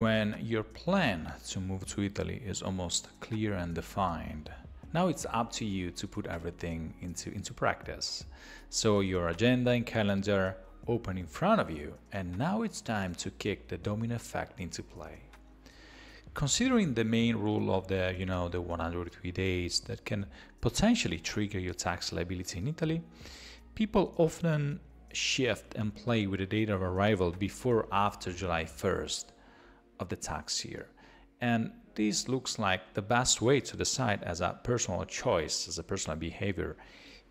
When your plan to move to Italy is almost clear and defined, now it's up to you to put everything into practice. So your agenda and calendar open in front of you, and now it's time to kick the domino effect into play. Considering the main rule of the 103 days that can potentially trigger your tax liability in Italy, people often shift and play with the date of arrival before or after July 1st of the tax year. And this looks like the best way to decide as a personal choice, as a personal behavior,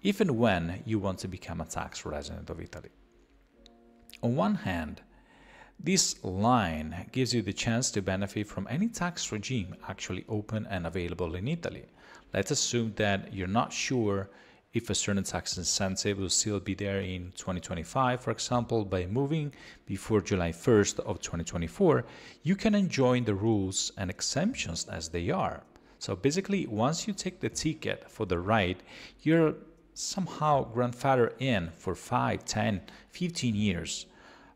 even when you want to become a tax resident of Italy. On one hand, this line gives you the chance to benefit from any tax regime actually open and available in Italy. Let's assume that you're not sure if a certain tax incentive will still be there in 2025, for example. By moving before July 1st of 2024, you can enjoy the rules and exemptions as they are. So basically, once you take the ticket for the ride, you're somehow grandfathered in for 5, 10, 15 years,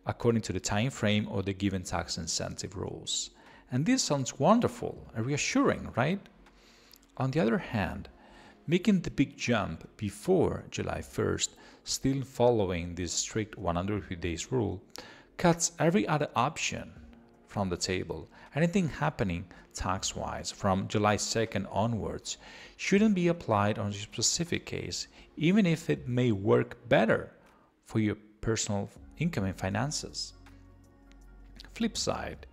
according to the time frame or the given tax incentive rules. And this sounds wonderful and reassuring, right? On the other hand, making the big jump before July 1st, still following this strict 150 days rule, cuts every other option from the table. Anything happening tax-wise from July 2nd onwards shouldn't be applied on your specific case, even if it may work better for your personal income and finances. Flip side,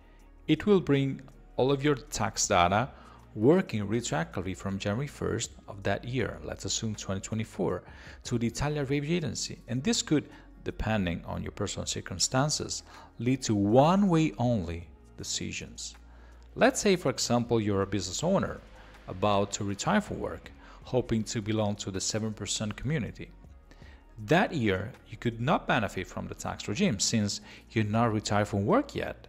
it will bring all of your tax data working retroactively from January 1st of that year, let's assume 2024, to the Italian Review Agency. And this could, depending on your personal circumstances, lead to one-way only decisions. Let's say, for example, you're a business owner about to retire from work, hoping to belong to the 7% community. That year, you could not benefit from the tax regime since you're not retired from work yet.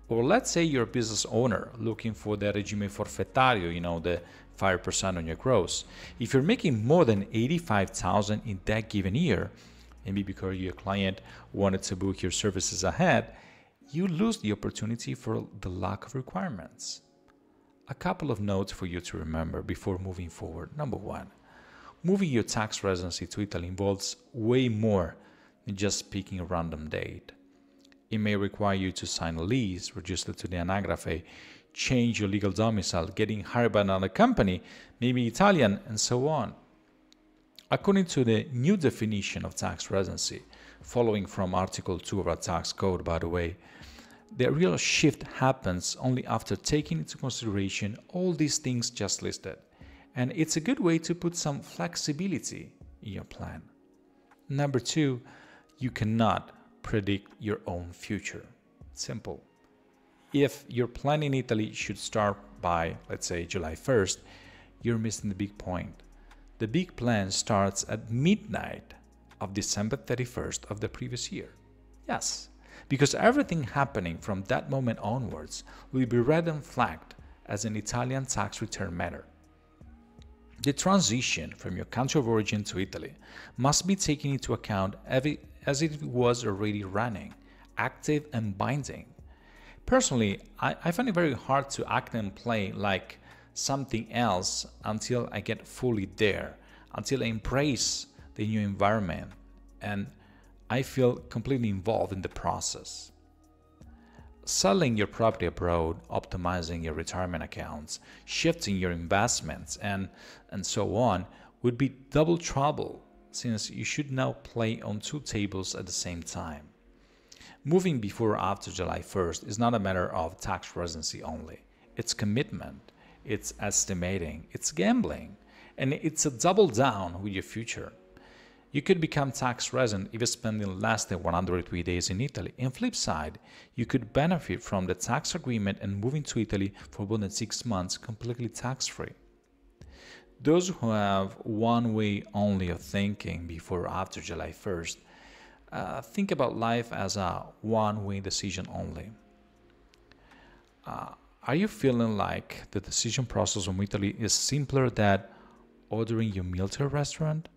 Or let's say you're a business owner looking for the regime forfettario, the 5% on your gross. If you're making more than $85,000 in that given year, maybe because your client wanted to book your services ahead, you lose the opportunity for the lack of requirements. A couple of notes for you to remember before moving forward. Number one, moving your tax residency to Italy involves way more than just picking a random date. It may require you to sign a lease, register to the anagrafe, change your legal domicile, getting hired by another company, maybe Italian, and so on. According to the new definition of tax residency, following from Article 2 of our tax code, by the way, the real shift happens only after taking into consideration all these things just listed. And it's a good way to put some flexibility in your plan. Number two, you cannot predict your own future. Simple. If your plan in Italy should start by, let's say, July 1st, you're missing the big point. The big plan starts at midnight of December 31st of the previous year. Yes, because everything happening from that moment onwards will be read and flagged as an Italian tax return matter. The transition from your country of origin to Italy must be taken into account as it was already running, active and binding. Personally, I find it very hard to act and play like something else until I get fully there, until I embrace the new environment and I feel completely involved in the process. Selling your property abroad, optimizing your retirement accounts, shifting your investments, and so on would be double trouble, since you should now play on two tables at the same time. Moving before or after July 1st is not a matter of tax residency only. It's commitment, it's estimating, it's gambling, and it's a double down with your future. You could become tax resident if spending less than 103 days in Italy. And flip side, you could benefit from the tax agreement and moving to Italy for more than 6 months completely tax-free. Those who have one way only of thinking before or after July 1st, think about life as a one-way decision only. Are you feeling like the decision process from Italy is simpler than ordering your meal to a restaurant?